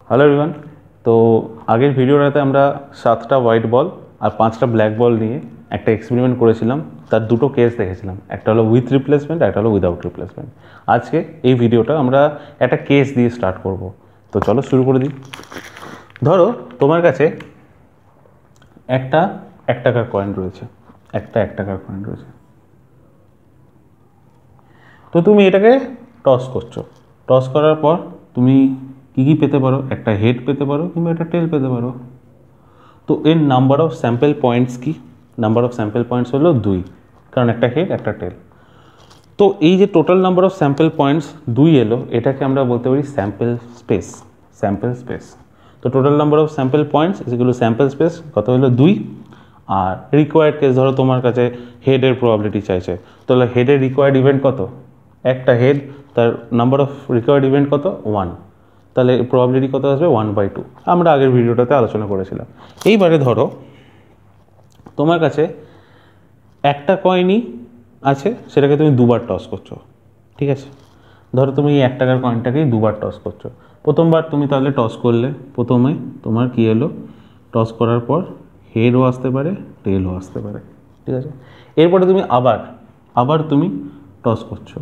Hello everyone. তো আগের ভিডিওটাতে আমরা 7টা হোয়াইট বল আর 5টা ব্ল্যাক বল নিয়ে একটা এক্সপেরিমেন্ট করেছিলাম। তার দুটো কেস দেখেছিলাম, একটা হলো উইথ রিপ্লেসমেন্ট, একটা হলো উইদাউট রিপ্লেসমেন্ট। আজকে এই ভিডিওটা আমরা একটা কেস দিয়ে স্টার্ট করব। তো চলো শুরু করে দিই। ধরো তোমার কাছে একটা 1 টাকার কয়েন রয়েছে, একটা 1 টাকার কয়েন রয়েছে। তো তুমি এটাকে টস করছো। টস করার পর তুমি কী পেতে পারো? একটা হেড পেতে পারো কিংবা একটা টেল পেতে পারো। তো এর নাম্বার অফ স্যাম্পল পয়েন্টস কি? নাম্বার অফ স্যাম্পল পয়েন্টস হলো 2, কারণ একটা হেড একটা টেল। তো এই যে total number of sample points 2 এলো, এটাকে আমরা বলতে পারি স্যাম্পল স্পেস। Sample space. তো total number of sample points যেগুলো স্যাম্পল স্পেস কত হলো 2। আর রিকোয়ার্ড কেস ধরো তোমার কাছে হেডের প্রবাবিলিটি চাইছে, তাহলে হেডের রিকোয়ার্ড ইভেন্ট কত? একটা হেড, তার নাম্বার অফ রিকোয়ার্ড ইভেন্ট কত? 1। তাহলে প্রবাবিলিটি কত আসবে? 1/2। আমরা আগের ভিডিওটাতে আলোচনা করেছিলাম। এইবারে ধরো তোমার কাছে একটা কয়েনই আছে, সেটাকে তুমি দুবার টস করছো, ঠিক আছে? ধরো তুমি এই 1 টাকার কয়েনটাকেই দুবার টস করছো। প্রথমবার তুমি তাহলে টস করলে, প্রথমে তোমার কী এলো? টস করার পর হেডও আসতে পারে, টেলও আসতে পারে, ঠিক আছে? এরপরে তুমি আবার তুমি টস করছো।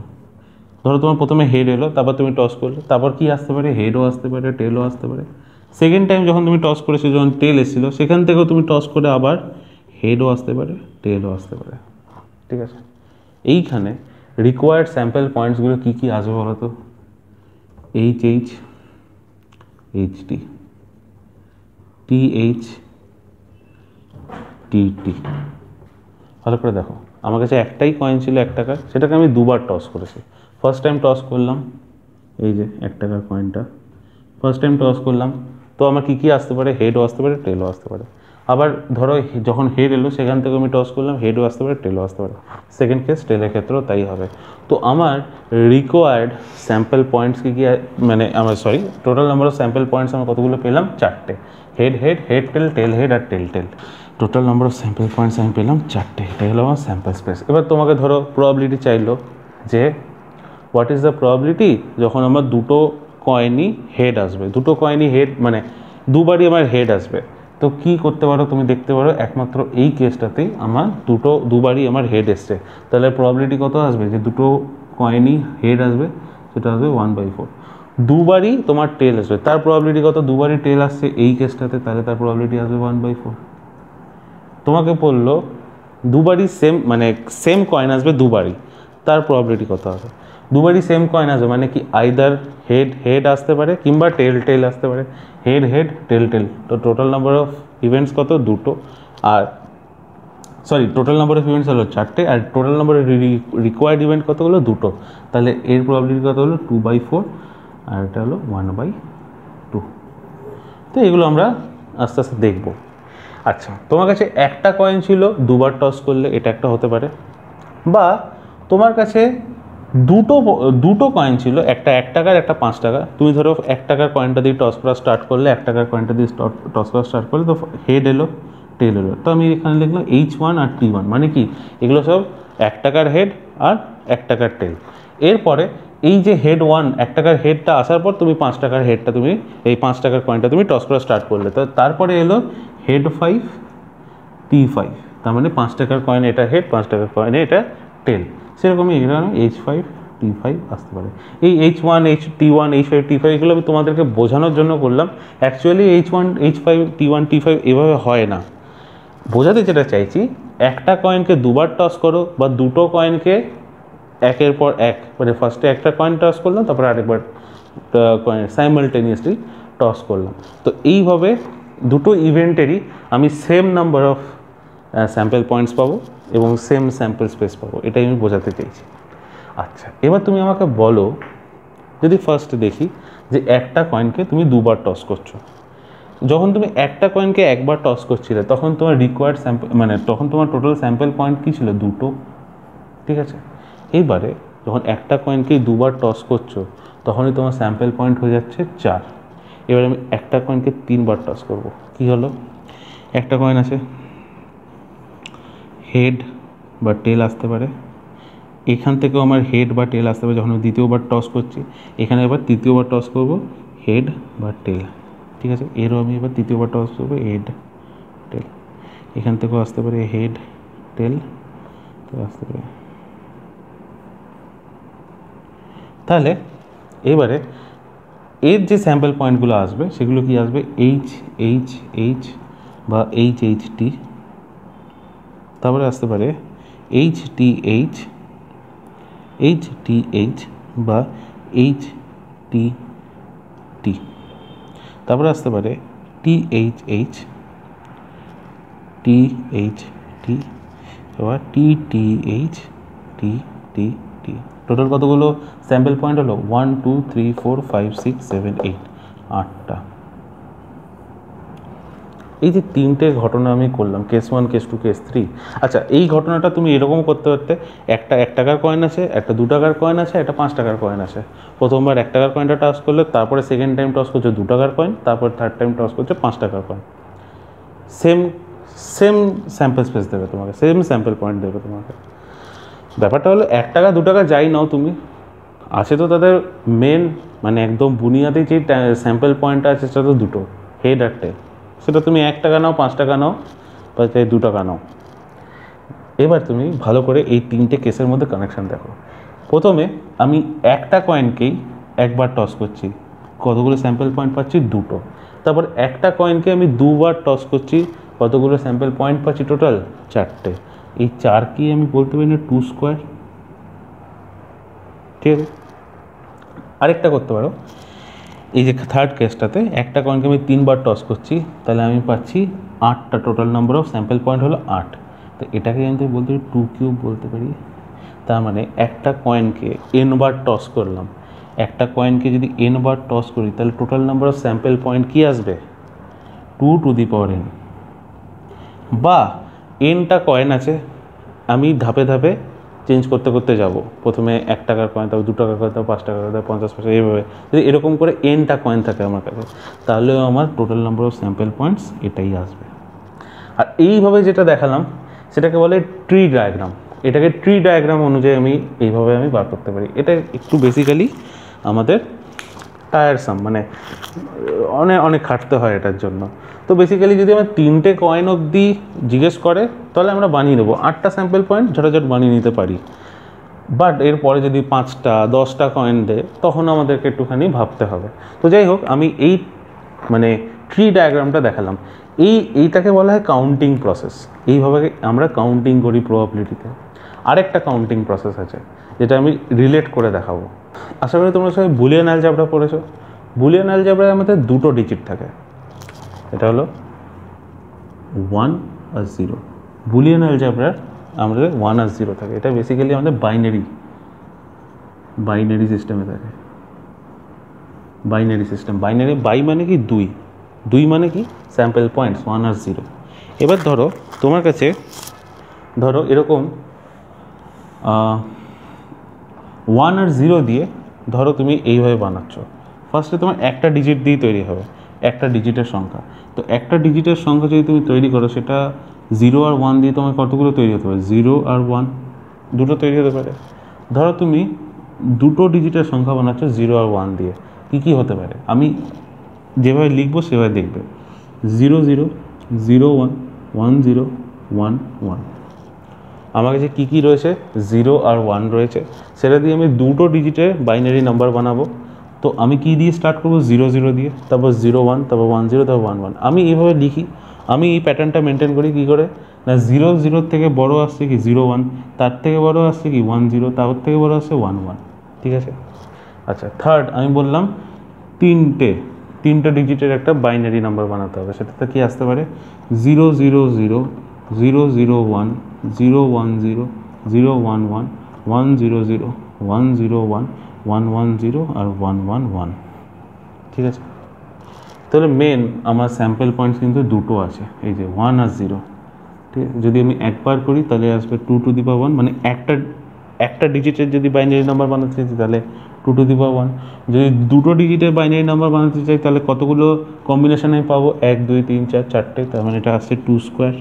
ধরো তোমার প্রথমে হেড এলো, তারপর তুমি টস করলে, তারপর কি আসতে পারে? হেডও আসতে পারে, টেলও আসতে পারে। সেকেন্ড টাইম যখন তুমি টস করেছো, যখন টেল এসেছিলো, সেখান থেকেও তুমি টস করে আবার হেডও আসতে পারে, টেলও আসতে পারে, ঠিক আছে? এইখানে রিকোয়ার্ড স্যাম্পল পয়েন্টসগুলো কী কী আসবে বলো তো? HH, HT, TH, TT। ভালো করে দেখো, আমার কাছে একটাই কয়েন ছিল 1 টাকার, সেটাকে আমি দুবার টস করেছি। ফার্স্ট টাইম টস করলাম, এই যে 1 টাকার কয়েনটা ফার্স্ট টাইম টস করলাম, তো আমার কী কী আসতে পারে? হেডও আসতে পারে, টেলও আসতে পারে। আবার ধরো যখন হেড এলো, সেখান থেকে আমি টস করলাম, হেডও আসতে পারে, টেলও আসতে পারে। সেকেন্ড কেস টেলের ক্ষেত্রেও তাই হবে। তো আমার রিকোয়ার্ড স্যাম্পল পয়েন্টস কী কী, মানে আমার total number of sample points আমার কতগুলো পেলাম? 4টে। Head head, head tail, tail head আর tail tail. Total number of sample points আমি পেলাম 4টে। এটাই হলো আমার স্যাম্পল স্পেস। এবার তোমাকে ধরো প্রবাবিলিটি চাইলো যে হোয়াট ইজ দ্য প্রবাবিলিটি যখন আমার দুটো কয়েনই হেড আসবে, দুটো কয়েনই হেড মানে দুবারই আমার হেড আসবে। তো কি করতে পারো তুমি? দেখতে পারো একমাত্র এই কেসটাতেই আমার দুবারই আমার হেড এসছে। তাহলে প্রবাবিলিটি কত আসবে? যে দুটো কয়েনই হেড আসবে, সেটা আসবে 1/4। দুবারই তোমার টেল আসবে, তার প্রবাবিলিটি কত? দুবারই টেল আসছে এই কেসটাতে, তাহলে তার প্রবাবিলিটি আসবে 1/4। তোমাকে বললো দুবারই সেম কয়েন আসবে দুবারই, তার প্রবাবিলিটি কত হবে? দুবারই সেম কয়েন আসবে মানে কি আইদার হেড আসতে পারে কিংবা টেল আসতে পারে। Head tail. তো টোটাল নাম্বার অফ ইভেন্টস কত? দুটো। আর টোটাল নাম্বার অফ ইভেন্টস হলো 4টে, আর total number of required event কত হলো? দুটো। তাহলে এর প্রবাবিলিটি কত হলো? 2/4, আর এটা হলো 1/2। তো এগুলো আমরা আস্তে আস্তে দেখবো। আচ্ছা, তোমার কাছে একটা কয়েন ছিল, দুবার টস করলে, এটা একটা হতে পারে। বা তোমার কাছে দুটো কয়েন ছিল, একটা 1 টাকার, একটা 5 টাকা। তুমি ধরো 1 টাকার কয়েনটা দিয়ে টস করা স্টার্ট করলে, 1 টাকার কয়েনটা দিয়ে টস করা স্টার্ট করলে, তো হেড এলো, টেল এলো। তো আমি এখানে লিখলাম H1 আর T1, মানে কি এগুলো সব 1 টাকার হেড আর 1 টাকার টেল। এরপরে এই যে হেড 1 টাকার হেডটা আসার পর তুমি 5 টাকার হেডটা তুমি এই 5 টাকার কয়েনটা তুমি টস করা স্টার্ট করলে, তো তারপরে এলো হেড 5, T5। তার মানে 5 টাকার কয়েন এটা হেড, 5 টাকার কয়েনে এটা টেল। সেরকমই এখানে H5, T5 আসতে পারে। এই H1, T1, H5, T5 এগুলো আমি তোমাদেরকে বোঝানোর জন্য করলাম। Actually H1, H5, T1, T5 এভাবে হয় না। বোঝাতে যেটা চাইছি, একটা কয়েনকে দুবার টস করো বা দুটো কয়েনকে একের পর এক, মানে ফার্স্টে একটা কয়েন টস করলাম, তারপর আরেকবার কয়েন সাইমালটেনিয়াসলি টস করলাম। তো এইভাবে দুটো ইভেন্টেরই আমি same number of sample points পাবো এবং সেম স্যাম্পল স্পেস পাবো, এটাই আমি বোঝাতে চাইছি। আচ্ছা, এবার তুমি আমাকে বলো, যদি ফার্স্ট দেখি যে একটা কয়েনকে তুমি দুবার টস করছো। যখন তুমি একটা কয়েনকে একবার টস করছিলে, তখন তোমার রিকোয়ার্ড স্যাম্পল তখন তোমার টোটাল স্যাম্পল পয়েন্ট কী ছিল? দুটো, ঠিক আছে? এইবারে যখন একটা কয়েনকেই দুবার টস করছো, তখনই তোমার স্যাম্পল পয়েন্ট হয়ে যাচ্ছে 4। এবার আমি একটা কয়েনকে 3বার টস করব। কি হলো? একটা কয়েন আছে, হেড বা টেল আসতে পারে, এখান থেকেও আমার হেড বা টেল আসতে পারে। যখন আমি দ্বিতীয়বার টস করছি, এখানে এবার তৃতীয়বার টস করব, হেড বা টেল। ঠিক আছে, এরও আমি এবার তৃতীয়বার টস করবো হেড টেল, এখান থেকেও আসতে পারে হেড টেল, তো আসতে পারে। তাহলে এবারে এর যে স্যাম্পল পয়েন্টগুলো আসবে সেগুলো কি আসবে, এইচ এইচ এইচ বা এইচ এইচ টি, তারপরে আসতে পারে H T H, H T H বা এইচ টি টি, তারপরে আসতে পারে T H H, T H T, এবার টি টি এইচ, টি টি টি। টোটাল কতগুলো স্যাম্পল পয়েন্ট হলো, 1 2 3 4 5 6 7 8, 8টা। এই যে তিনটে ঘটনা আমি করলাম, কেস 1 কেস 2 কেস 3। আচ্ছা, এই ঘটনাটা তুমি এরকম করতে পারতে, একটা 1 টাকার কয়েন আছে, একটা 2 টাকার কয়েন আছে, একটা 5 টাকার কয়েন আছে। প্রথমবার 1 টাকার কয়েনটা টস করলে, তারপরে সেকেন্ড টাইম টস করছে 2 টাকার কয়েন, তারপর থার্ড টাইম টস করছে 5 টাকার coin. Same same sample space দেবে তোমাকে, সেম স্যাম্পল পয়েন্ট দেবে তোমাকে। ব্যাপারটা হলো 1 টাকা 2 টাকা যাই নাও তুমি, আছে তো তাদের মেন মানে একদম বুনিয়াদি যে স্যাম্পল পয়েন্টটা আছে সেটা তো দুটো, হেড আর টেল। সেটা তুমি 1 টাকা নাও, 5 টাকা নাও, বা 2 টাকা নাও। এবার তুমি ভালো করে এই তিনটে কেসের মধ্যে কানেকশান দেখো। প্রথমে আমি একটা কয়েনকেই একবার টস করছি, কতগুলো স্যাম্পল পয়েন্ট পাচ্ছি, দুটো। তারপর একটা কয়েনকে আমি দুবার টস করছি, কতগুলো স্যাম্পল পয়েন্ট পাচ্ছি, টোটাল 4টে। এই 4 কি আমি বলতে পারি না 2 স্কোয়ার, ঠিক আছে। আরেকটা করতে পারো, এই যে থার্ড কেসটাতে একটা কয়েনকে আমি 3বার টস করছি, তাহলে আমি পাচ্ছি 8টা, total number of sample point হলো 8। তো এটাকে কিন্তু বলতে পারি 2 কিউব বলতে পারি। তার মানে একটা কয়েনকে n বার টস করলাম, একটা কয়েনকে যদি n বার টস করি তাহলে total number of sample point কি আসবে, 2 টু দি পাওয়ার n। বা nটা কয়েন আছে, আমি ধাপে ধাপে চেঞ্জ করতে করতে যাব, প্রথমে 1 টাকার কয়েন, তারপর 2 টাকার কয়েন, তারপর 5 টাকার কয়েন, তারপর 50 পয়সা, এইভাবে যদি এরকম করে nটা কয়েন থাকে আমার কাছে, তাহলেও আমার total number of sample points এটাই আসবে। আর এইভাবে যেটা দেখালাম সেটাকে বলে ট্রি ডায়াগ্রাম। এটাকে ট্রি ডায়াগ্রাম অনুযায়ী আমি এইভাবে আমি বার করতে পারি। এটা একটু বেসিক্যালি আমাদের টায়ারসাম, মানে অনেক অনেক খাটতে হয় এটার জন্য। তো বেসিক্যালি যদি আমার 3টে কয়েন অবধি জিজ্ঞেস করে তাহলে আমরা বানিয়ে নেবো, 8টা স্যাম্পল পয়েন্ট ঝটাঝট বানিয়ে নিতে পারি। বাট এরপরে যদি 5টা 10টা কয়েন দেয় তখন আমাদেরকে একটুখানি ভাবতে হবে। তো যাই হোক, আমি এই মানে ট্রি ডায়াগ্রামটা দেখালাম। এইটাকে বলা হয় কাউন্টিং প্রসেস। এইভাবে আমরা কাউন্টিং করি প্রবাবিলিটিতে। আরেকটা কাউন্টিং প্রসেস আছে যেটা আমি রিলেট করে দেখাবো। আশা করি তোমরা সবাই বুলিয়ান অ্যালজেব্রা পড়েছো। বুলিয়ান অ্যালজেব্রায় আমাদের দুটো ডিজিট থাকে, এটা হলো 1 আর 0। বুলিয়ান অ্যালজেব্রার আমাদের 1 আর 0 থাকে। এটা বেসিক্যালি আমাদের বাইনারি সিস্টেমে থাকে। বাইনারি সিস্টেম, বাইনারি, বাই মানে কি 2 মানে কি স্যাম্পল পয়েন্টস 1 আর 0। এবার ধরো তোমার কাছে ধরো এরকম 1 আর 0 দিয়ে ধরো তুমি এইভাবে বানাচ্ছ। ফার্স্টে তোমার একটা ডিজিট দিয়ে তৈরি হবে, একটা ডিজিটের সংখ্যা। তো একটা ডিজিটের সংখ্যা যদি তুমি তৈরি করো, সেটা 0 আর 1 দিয়ে তোমার কতগুলো তৈরি হতে পারে, 0 আর 1 দুটো তৈরি হতে পারে। ধরো তুমি দুটো ডিজিটের সংখ্যা বানাচ্ছ 0 আর 1 দিয়ে, কী হতে পারে আমি যেভাবে লিখবো সেভাবে দেখবে, 0 0 0 1 1 0 1 1। আমার কাছে কী রয়েছে, 0 আর 1 রয়েছে, সেটা দিয়ে আমি দুটো ডিজিটের বাইনারি নাম্বার বানাবো। তো আমি কী দিয়ে স্টার্ট করবো, 0 0 দিয়ে, তারপর 0 1, তারপর 1 0, তারপর 1 1। আমি এইভাবে লিখি। আমি এই প্যাটার্নটা মেনটেন করি কী করে না, 0 0 থেকে বড় আসছে কি 0 1, তার থেকে বড় আসছে কি 1 0, তার থেকে বড় আসছে 1 1। ঠিক আছে। আচ্ছা, থার্ড আমি বললাম তিনটে ডিজিটের একটা বাইনারি নাম্বার বানাতে হবে। সেটাতে কি আসতে পারে, 0 0 0 0 0 1 0 1 0 0 1 1 1 0 0 1 0 1 1 1 0 আর 1 1 1। ঠিক আছে। তাহলে মেন আমার স্যাম্পল পয়েন্টস কিন্তু দুটো আছে, এই যে 1 আর 0। ঠিক আছে। যদি আমি একবার করি তাহলে আসবে 2 টু দি পাওয়ার 1, মানে একটা ডিজিটের যদি বাইনারি নাম্বার বানাতে চাই তাহলে 2 টু দি পাওয়ার 1। যদি দুটো ডিজিটের বাইনারি নাম্বার বানাতে চাই তাহলে কতগুলো কম্বিনেশন আমি পাবো, 1 2 3 4 4টে, তার মানে এটা আসছে 2 স্কোয়ার।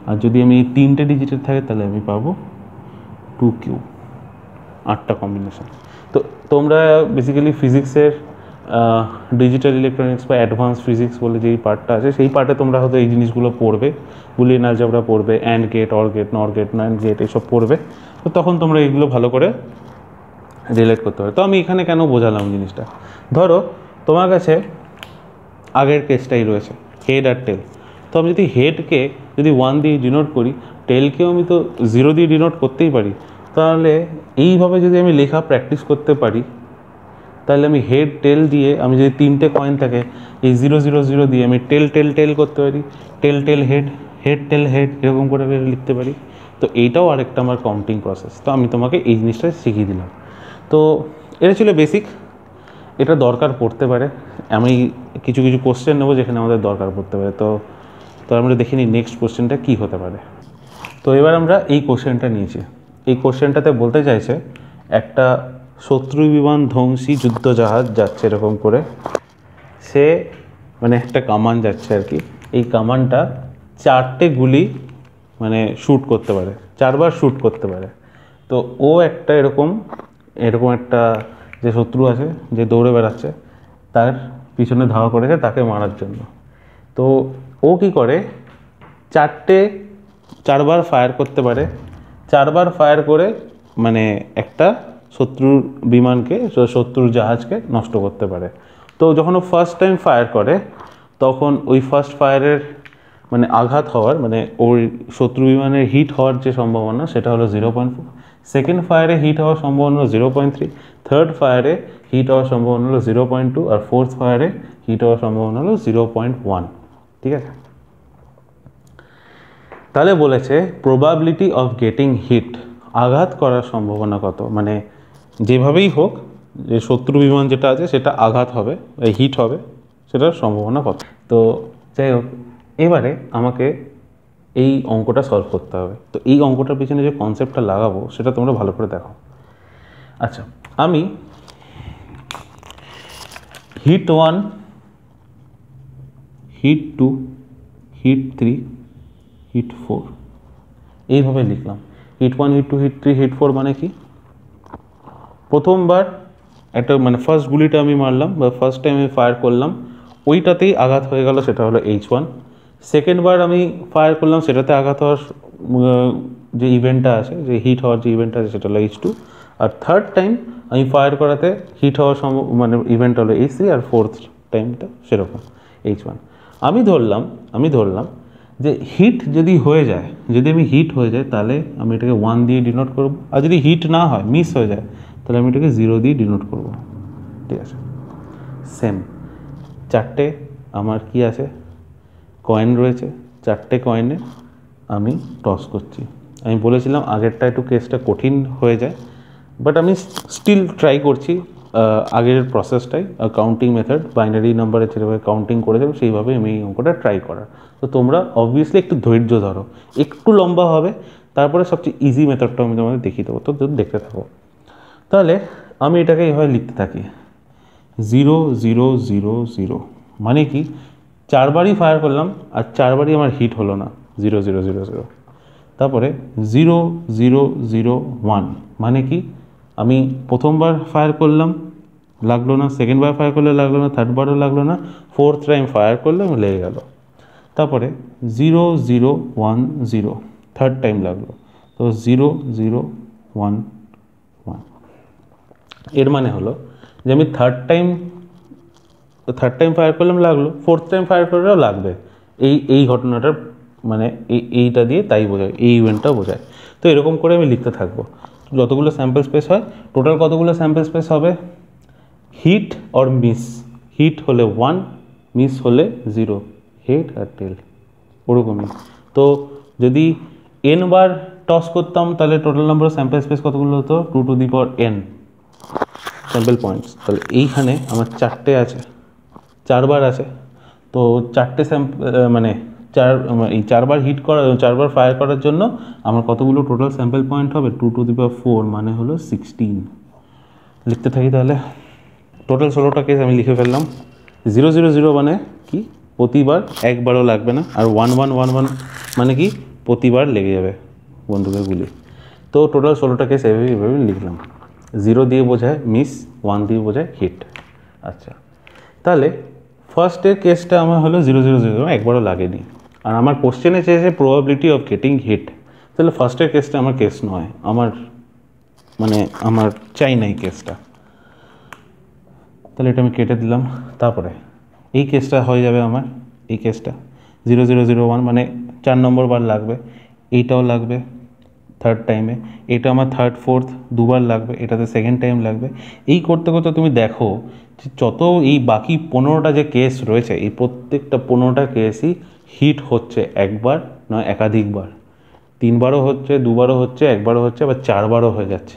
আর যদি আমি 3টে ডিজিটের থাকে তাহলে আমি পাবো 2 কিউব, 8টা কম্বিনেশন। তো তোমরা বেসিক্যালি ফিজিক্সের ডিজিটাল ইলেকট্রনিক্স বা অ্যাডভান্স ফিজিক্স বলে যেই পার্টটা আছে সেই পার্টে তোমরা হয়তো এই জিনিসগুলো পড়বে, বুলিয়ান অ্যালজেব্রা পড়বে, অ্যান্ড গেট, অর গেট, নর গেট, ন্যান্ড গেট এসব পড়বে। তো তখন তোমরা এইগুলো ভালো করে রিলেট করতে পারবে। তো আমি এখানে কেন বোঝালাম জিনিসটা, ধরো তোমার কাছে আগের কেসটাই রয়েছে হেড আর টেল। তো আমি যদি হেডকে যদি 1 দিয়ে ডিনোট করি, টেলকেও আমি তো 0 দিয়ে ডিনোট করতেই পারি। তাহলে এইভাবে যদি আমি লেখা প্র্যাকটিস করতে পারি, তাহলে আমি হেড টেল দিয়ে আমি যদি 3টে কয়েন থাকে এই 0 0 0 দিয়ে আমি টেল টেল টেল করতে পারি, tail tail head, head tail head, এরকম করে লিখতে পারি। তো এইটাও আরেকটা আমার কাউন্টিং প্রসেস। তো আমি তোমাকে এই জিনিসটা শিখিয়ে দিলাম। তো এটা ছিল বেসিক, এটা দরকার পড়তে পারে। আমি কিছু কিছু কোশ্চেন নেবো যেখানে আমাদের দরকার পড়তে পারে। তো আমরা দেখে নিই নেক্সট কোশ্চেনটা কী হতে পারে। তো এবার আমরা এই কোশ্চেনটা নিয়েছি। এই কোশ্চেনটাতে বলতে চাইছে একটা শত্রু বিমান ধ্বংসী যুদ্ধজাহাজ যাচ্ছে এরকম করে, সে মানে একটা কামান যাচ্ছে আর কি। এই কামানটা 4টে গুলি মানে শ্যুট করতে পারে, 4বার শ্যুট করতে পারে। তো ও একটা এরকম একটা যে শত্রু আছে যে দৌড়ে বেড়াচ্ছে তার পিছনে ধাওয়া করেছে তাকে মারার জন্য। তো ও কি করে 4বার ফায়ার করতে পারে, 4বার ফায়ার করে মানে একটা শত্রুর বিমানকে, শত্রুর জাহাজকে নষ্ট করতে পারে। তো যখন ও ফার্স্ট টাইম ফায়ার করে তখন ওই ফার্স্ট ফায়ারের মানে আঘাত হওয়ার মানে ওই শত্রু বিমানের হিট হওয়ার যে সম্ভাবনা সেটা হলো 0.4, সেকেন্ড ফায়ারে হিট হওয়ার সম্ভাবনা হলো 0.3, থার্ড ফায়ারে হিট হওয়ার সম্ভাবনা হলো 0.2 আর ফোর্থ ফায়ারে হিট হওয়ার সম্ভাবনা হলো 0.1। ঠিক আছে, তাহলে বলেছে প্রবাবিলিটি অফ গেটিং হিট, আঘাত করার সম্ভাবনা কত, মানে যেভাবেই হোক যে শত্রু বিমান যেটা আছে সেটা আঘাত হবে, হিট হবে, সেটার সম্ভাবনা কত। তো যাই হোক, এবারে আমাকে এই অঙ্কটা সলভ করতে হবে। তো এই অঙ্কটার পিছনে যে কনসেপ্টটা লাগাবো সেটা তোমরা ভালো করে দেখো। আচ্ছা, আমি হিট 1, হিট 2, হিট 3, হিট 4 এইভাবে লিখলাম। হিট 1, হিট 2, হিট 3, হিট 4 মানে কি, প্রথমবার একটা মানে ফার্স্ট গুলিটা আমি মারলাম বা ফার্স্ট টাইম আমি ফায়ার করলাম ওইটাতেই আঘাত হয়ে গেল, সেটা হলো H1। সেকেন্ডবার আমি ফায়ার করলাম সেটাতে আঘাত হওয়ার যে ইভেন্টটা আছে, যে হিট হওয়ার যে ইভেন্টটা আছে সেটা হলো H2। আর থার্ড টাইম আমি ফায়ার করাতে হিট হওয়ার মানে ইভেন্ট হলো H3, আর ফোর্থ টাইমটা সেরকম H1। আমি ধরলাম যে হিট যদি হয়ে যায়, যদি আমি হিট হয়ে যায় তাহলে আমি এটাকে 1 দিয়ে ডিনোট করব, আর যদি হিট না হয়, মিস হয়ে যায়, তাহলে আমি এটাকে 0 দিয়ে ডিনোট করব। ঠিক আছে, সেম 4টে আমার কি আছে কয়েন রয়েছে, 4টে কয়েনে আমি টস করছি। আমি বলেছিলাম আগেরটা একটু কেসটা কঠিন হয়ে যায়, বাট আমি স্টিল ট্রাই করছি আগের প্রসেসটাই, কাউন্টিং মেথড, বাইনারি নাম্বারে যেভাবে কাউন্টিং করে যাবে সেইভাবে আমি এই অঙ্কটা ট্রাই করার। তো তোমরা অবভিয়াসলি একটু ধৈর্য ধরো, একটু লম্বা হবে, তারপরে সবচেয়ে ইজি মেথডটা আমি তোমাদের দেখিয়ে দেবো। তো দেখতে থাকো। তাহলে আমি এটাকে এইভাবে লিখতে থাকি 0 0 0 0, মানে কি 4বারই ফায়ার করলাম আর 4বারই আমার হিট হলো না, 0 0 0 0। তারপরে 0 0 0 1, মানে কি আমি প্রথমবার ফায়ার করলাম লাগলো না, সেকেন্ডবার ফায়ার করলে লাগলো না, থার্ডবারও লাগলো না, ফোর্থ টাইম ফায়ার করলে লেগে গেল। তারপরে 0 0 1 0, থার্ড টাইম লাগলো, তো 0 0 1 1। এর মানে হলো যে আমি থার্ড টাইম ফায়ার করলাম লাগলো, ফোর্থ টাইম ফায়ার করলেও লাগবে। এই ঘটনাটার মানে এইটা দিয়ে তাই বোঝায়, এই ইভেন্টটা বোঝায়। তো এরকম করে আমি লিখতে থাকবো। যতগুলো স্যাম্পল স্পেস হয়, টোটাল কতগুলো স্যাম্পল স্পেস হবে, হিট অর মিস, হিট হলে 1, মিস হলে 0, হেড আর টেল ওরকমই। তো যদি n বার টস করতাম তাহলে total number of sample space কতগুলো হতো, 2 to the power n sample points. তাহলে এইখানে আমার 4টে আছে, 4বার আছে। তো 4টে মানে এই 4বার হিট করা, 4বার ফায়ার করার জন্য আমার কতগুলো টোটাল স্যাম্পল পয়েন্ট হবে, 2 to the power 4 মানে হলো 16। লিখতে থাকি তাহলে, টোটাল 16টা কেস আমি লিখে ফেললাম। 0 0 0 মানে কি প্রতিবার, একবারও লাগবে না, আর 1 1 1 1 মানে কি প্রতিবার লেগে যাবে বন্দুকের গুলি। তো টোটাল 16টা কেস এভাবে লিখলাম। 0 দিয়ে বোঝায় মিস, 1 দিয়ে বোঝায় হিট। আচ্ছা, তাহলে ফার্স্টের কেসটা আমার হলো 0,0,0 একবারও লাগেনি, আর আমার কোশ্চেনে চেয়েছে প্রবাবিলিটি অফ গেটিং হিট, তাহলে ফার্স্টের কেসটা আমার কেস নয়, আমার চাই নাই কেসটা, তাহলে এটা আমি কেটে দিলাম। তারপরে এই কেসটা হয়ে যাবে আমার, এই কেসটা 0,0,0,1 মানে 4 নম্বর বার লাগবে, এইটাও লাগবে থার্ড টাইমে, এটা আমার থার্ড ফোর্থ দুবার লাগবে, এটাতে সেকেন্ড টাইম লাগবে। এই করতে করতে তুমি দেখো যে যত এই বাকি 15টা যে কেস রয়েছে, এই প্রত্যেকটা 15টা কেসই হিট হচ্ছে একবার নয় একাধিকবার, 3বারও হচ্ছে, 2বারও হচ্ছে, একবারও হচ্ছে, আবার 4বারও হয়ে যাচ্ছে।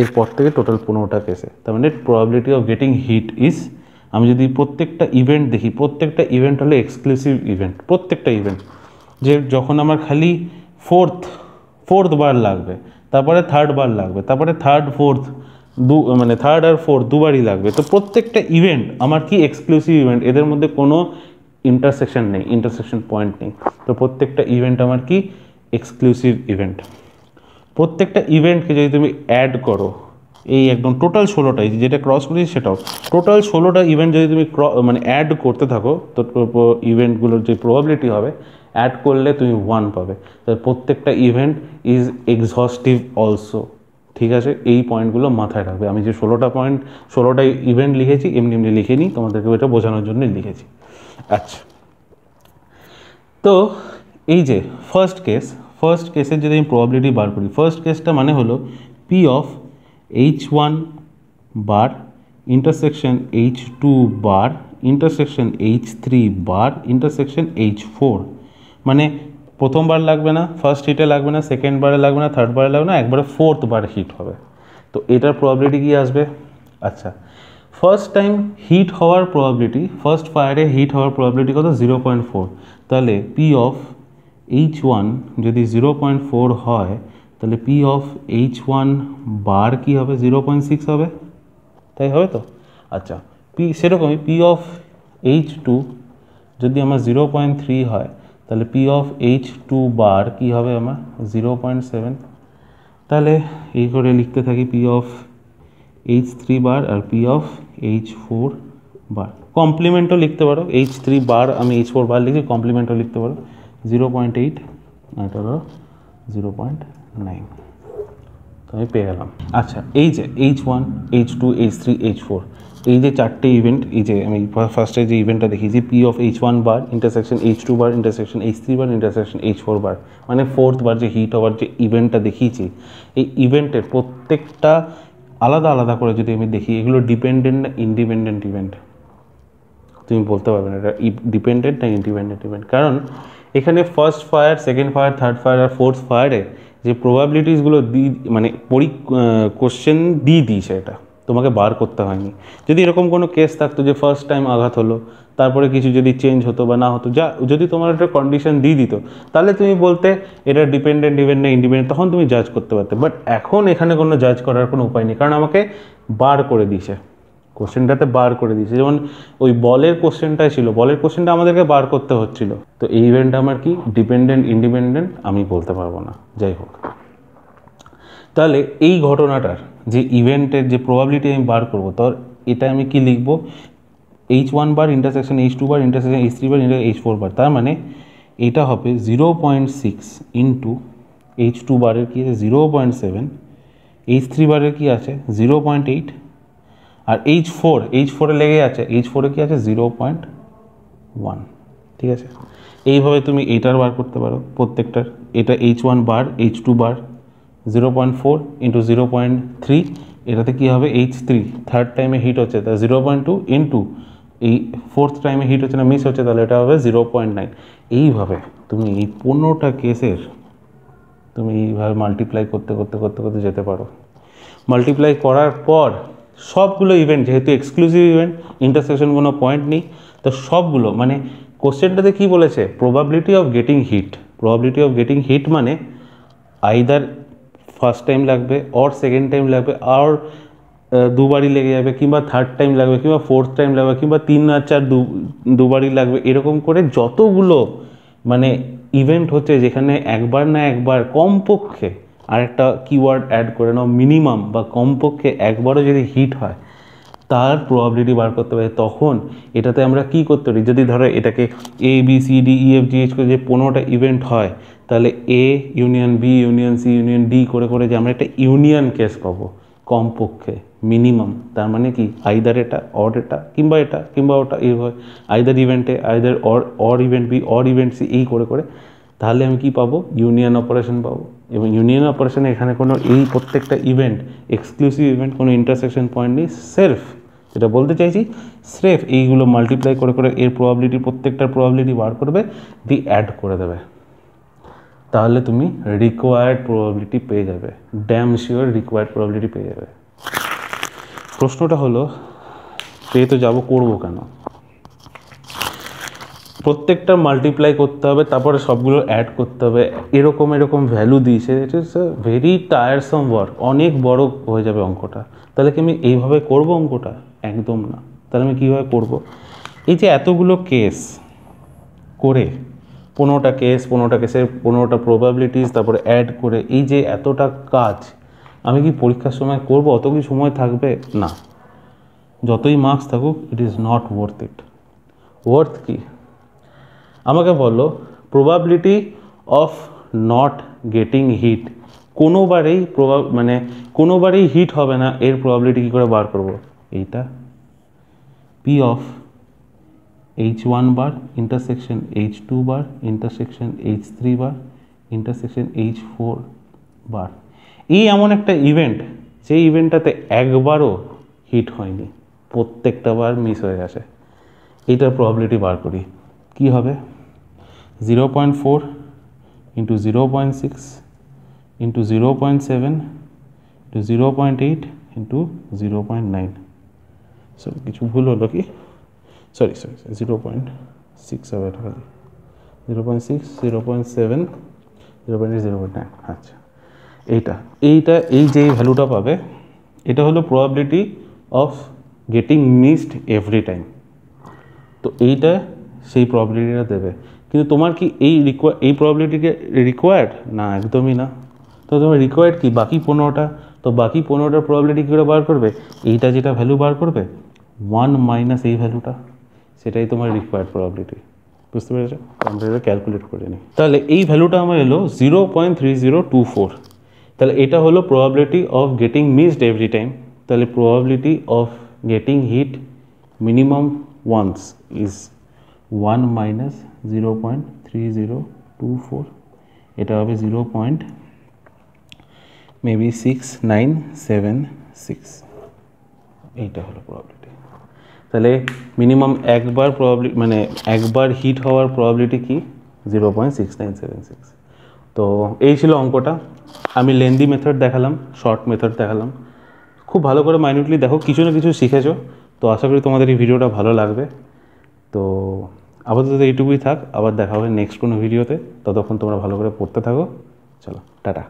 এরপর থেকে টোটাল 15টা কেসে, তার মানে probability of getting hit is, আমি যদি প্রত্যেকটা ইভেন্ট দেখি, প্রত্যেকটা ইভেন্ট হলো এক্সক্লুসিভ ইভেন্ট, প্রত্যেকটা ইভেন্ট, যে যখন আমার খালি ফোর্থ বার লাগবে, তারপরে থার্ড বার লাগবে, তারপরে থার্ড আর ফোর্থ দুবারই লাগবে, তো প্রত্যেকটা ইভেন্ট আমার কি এক্সক্লুসিভ ইভেন্ট, এদের মধ্যে কোনো ইন্টারসেকশন নেই, ইন্টারসেকশন পয়েন্ট নেই, তো প্রত্যেকটা ইভেন্ট আমার কি এক্সক্লুসিভ ইভেন্ট। প্রত্যেকটা ইভেন্টকে যদি তুমি অ্যাড করো, এই একদম টোটাল 16টাই যেটা ক্রস করেছি সেটাও, টোটাল 16টা ইভেন্ট যদি তুমি অ্যাড করতে থাকো, তো ইভেন্টগুলোর যে প্রবাবিলিটি হবে অ্যাড করলে তুমি 1 পাবে। তাহলে প্রত্যেকটা ইভেন্ট ইজ এক্সহস্টিভ অলসো, ঠিক আছে, এই পয়েন্টগুলো মাথায় রাখবে। আমি যে 16টা ইভেন্ট লিখেছি এমনি লিখে নিই, তোমাদেরকে এটা বোঝানোর জন্য লিখেছি। আচ্ছা, তো এই যে ফার্স্ট কেসের যদি আমি প্রবাবিলিটি বার করি, ফার্স্ট কেসটা মানে হলো P of H1 bar intersection H2 bar intersection H3 bar intersection H4, মানে প্রথমবার লাগবে না, ফার্স্ট হিটে লাগবে না, সেকেন্ড বারে লাগবে না, থার্ড বারে লাগবে না, একবারে ফোর্থ বার হিট হবে। তো এটার প্রবাবিলিটি কি আসবে? আচ্ছা, ফার্স্ট টাইম হিট হওয়ার প্রবাবিলিটি, ফার্স্ট ফায়ারে হিট হওয়ার প্রবাবিলিটি কত? 0.4। তাহলে পি অফ H1 যদি 0.4 হয়, তাহলে পি অফ H1 বার কি হবে? 0.6 হবে, তাই হবে তো? আচ্ছা, সেরকমই পি অফ H2 যদি আমার 0.3 হয়, তাহলে পি অফ H2 বার কি হবে আমার? 0.7। তাহলে এই করে লিখতে থাকি পি অফ H3 বার আর পি অফ H4 বার, কমপ্লিমেন্টও লিখতে পারো, H3 বার আমি H4 বার লিখি, কমপ্লিমেন্টও লিখতে পারো 0.8 আর এটা হলো 0.9, তো আমি পেয়ে গেলাম। আচ্ছা, এই যে H1, H2, H3, H4, এই যে 4টে ইভেন্ট, এই যে আমি ফার্স্টে যে ইভেন্টটা দেখিয়েছি P of H1 bar intersection H2 bar intersection H3 bar intersection H4 বার, মানে ফোর্থ বার যে হিট হওয়ার যে ইভেন্টটা দেখিয়েছি, এই ইভেন্টের প্রত্যেকটা আলাদা আলাদা করে যদি আমি দেখি, এগুলো ডিপেন্ডেন্ট না ইন্ডিপেন্ডেন্ট ইভেন্ট, তুমি বলতে পারবে না এটা ডিপেন্ডেন্ট না ইন্ডিপেন্ডেন্ট ইভেন্ট, কারণ এখানে first fire, second fire, third fire আর ফোর্থ ফায়ারে যে প্রবাবিলিটিসগুলো মানে কোশ্চেন দিয়ে দিয়েছে, এটা তোমাকে বার করতে হয়নি। যদি এরকম কোনো কেস থাকতো যে ফার্স্ট টাইম আঘাত হলো, তারপরে কিছু যদি চেঞ্জ হতো বা না হতো, যদি তোমার একটা কন্ডিশন দিয়ে দিত, তাহলে তুমি বলতে এটা ডিপেন্ডেন্ট ইভেন্ট না ইন্ডিপেন্ডেন্ট, তখন তুমি জাজ করতে পারতে। বাট এখন এখানে কোনো জাজ করার কোনো উপায় নেই, কারণ আমাকে বার করে দিয়েছে, কোশ্চেনটাতে বার করে দিয়েছে। যেমন ওই বলের কোশ্চেনটাই ছিল, বলের কোশ্চেনটা আমাদেরকে বার করতে হচ্ছিল, তো এই ইভেন্টটা আমার কি ডিপেন্ডেন্ট ইন্ডিপেন্ডেন্ট আমি বলতে পারবো না। যাই হোক, তাহলে এই ঘটনাটার যে ইভেন্টের যে প্রবাবিলিটি আমি বার করবো, তো এটা আমি কি লিখবো? H1 bar intersection H2 bar intersection H3 বার H4 বার, তার মানে এটা হবে 0.6 ইন্টু H2 বারের কি আছে 0.7, H3 বারের কি আছে 0.8, আর H4 লেগে আছে, H4 কি আছে 0.1, ঠিক আছে। এইভাবে তুমি এইটার বার করতে পারো প্রত্যেকটার। এটা H1 বার, H2 বার 0.4 ইন্টু 0.3, এটাতে কি হবে H3 থার্ড টাইমে হিট হচ্ছে, তা 0.2 ইন্টু এই ফোর্থ টাইমে হিট হচ্ছে না, মিস হচ্ছে, তাহলে এটা হবে 0.9। এইভাবে তুমি এই 15টা কেসের তুমি এইভাবে মাল্টিপ্লাই করতে করতে করতে করতে যেতে পারো। মাল্টিপ্লাই করার পর সবগুলো ইভেন্ট, যেহেতু এক্সক্লুসিভ ইভেন্ট, ইন্টারসেকশন কোনো পয়েন্ট নেই, তো সবগুলো মানে কোশ্চেনটাতে কি বলেছে? Probability of getting hit. Probability of getting hit মানে আইদার ফার্স্ট টাইম লাগবে, অর সেকেন্ড টাইম লাগবে, আর দুবারই লেগে যাবে, কিংবা থার্ড টাইম লাগবে, কিংবা ফোর্থ টাইম লাগবে, কিংবা 3 আর 4 দুবারই লাগবে, এরকম করে যতগুলো মানে ইভেন্ট হচ্ছে যেখানে একবার না একবার কমপক্ষে, আর একটা কিওয়ার্ড অ্যাড করে নাও, মিনিমাম বা কমপক্ষে একবারও যদি হিট হয়, তার প্রবাবিলিটি বার করতে পারি। তখন এটাতে আমরা কি করতে পারি, যদি ধরো এটাকে A B C D E F G H করে যে 15টা ইভেন্ট হয়, তাহলে A union B union C union D করে করে যে আমরা একটা ইউনিয়ন কেস পাবো কমপক্ষে মিনিমাম। তার মানে কি আইদার এটা অর এটা কিংবা ওটা এইভাবে আইদার ইভেন্টে either or event B or event C এই করে করে, তাহলে আমি কি পাবো ইউনিয়ন অপারেশন পাবো। এবং ইউনিয়ন অপারেশনে এখানে কোনো এই প্রত্যেকটা ইভেন্ট এক্সক্লুসিভ ইভেন্ট, কোনো ইন্টারসেকশন পয়েন্ট নেই, সেলফ যেটা বলতে চাইছি স্রেফ এইগুলো মাল্টিপ্লাই করে করে এর প্রবাবিলিটি প্রত্যেকটার প্রবাবিলিটি বার করবে, দিয়ে অ্যাড করে দেবে, তাহলে তুমি রিকোয়ার্ড প্রবাবিলিটি পেয়ে যাবে, ড্যাম শিওর রিকোয়ার্ড প্রবাবিলিটি পেয়ে যাবে। প্রশ্নটা হলো পেয়ে তো যাবো, করবো কেন? প্রত্যেকটা মাল্টিপ্লাই করতে হবে, তারপরে সবগুলো অ্যাড করতে হবে, এরকম এরকম ভ্যালু দিয়েছে, it is a very tiresome work, অনেক বড় হয়ে যাবে অঙ্কটা। তাহলে কি আমি এইভাবে করবো অঙ্কটা? একদম না। তাহলে আমি কীভাবে করব? এই যে এতগুলো কেস করে 15টা কেসের 15টা প্রবাবিলিটিস তারপরে অ্যাড করে এই যে এতটা কাজ আমি কি পরীক্ষার সময় করব? অত কি সময় থাকবে? না। যতই মার্কস থাকুক, it is not worth it. Worth কি? আমাকে বলো probability of not getting hit, কোনোবারেই হিট হবে না, এর প্রবাবিলিটি কী করে বার করব? এইটা P of H1 bar intersection H2 bar intersection H3 bar intersection H4 bar. এই এমন একটা ইভেন্ট, যেই ইভেন্টটাতে একবারও হিট হয়নি, প্রত্যেকটা বার মিস হয়ে গেছে। এইটার প্রবাবিলিটি বার করি। কি হবে? 0.4 into 0.6 into 0.7 into 0.8 into 0.9। Sorry, কিছু ভুল হলো কি? সরি 0.6 হবে, এটা খালি 0.6 0.7 0.8 0.9। আচ্ছা, এই যে ভ্যালুটা পাবে, এটা হলো probability of getting missed every time. তো এইটা সেই প্রবাবিলিটিটা দেবে। কিন্তু তোমার কি এই প্রবাবিলিটিকে রিকোয়ার্ড? না, একদমই না। তো তোমার রিকোয়ার্ড কি? বাকি 15টা। তো বাকি 15টার প্রবাবিলিটি কী করে বার করবে? এইটা যেটা ভ্যালু বার করবে 1 মাইনাস এই ভ্যালুটা, সেটাই তোমার রিকোয়ার্ড প্রবাবিলিটি। বুঝতে পেরেছো? আমরা এটা ক্যালকুলেট করে নিই। তাহলে এই ভ্যালুটা আমার এলো 0.3024। তাহলে এটা হলো probability of getting missed every time. তাহলে probability of getting hit minimum once is 1 minus 0.3024। এটা হবে 0.6976। এইটা হলো প্রবাবিলিটি। তাহলে মিনিমাম একবার হিট হওয়ার প্রবাবিলিটি কি? 0.6976। তো এই ছিল অঙ্কটা। আমি লেন্দি মেথড দেখালাম, শর্ট মেথড দেখালাম। খুব ভালো করে মাইনিউটলি দেখো, কিছু না কিছু শিখেছো। তো আশা করি তোমাদের এই ভিডিওটা ভালো লাগবে। তো আপাতত এইটুকুই থাক, আবার দেখা হবে নেক্সট কোনো ভিডিওতে। ততক্ষণ তোমরা ভালো করে পড়তে থাকো। চলো, টাটা।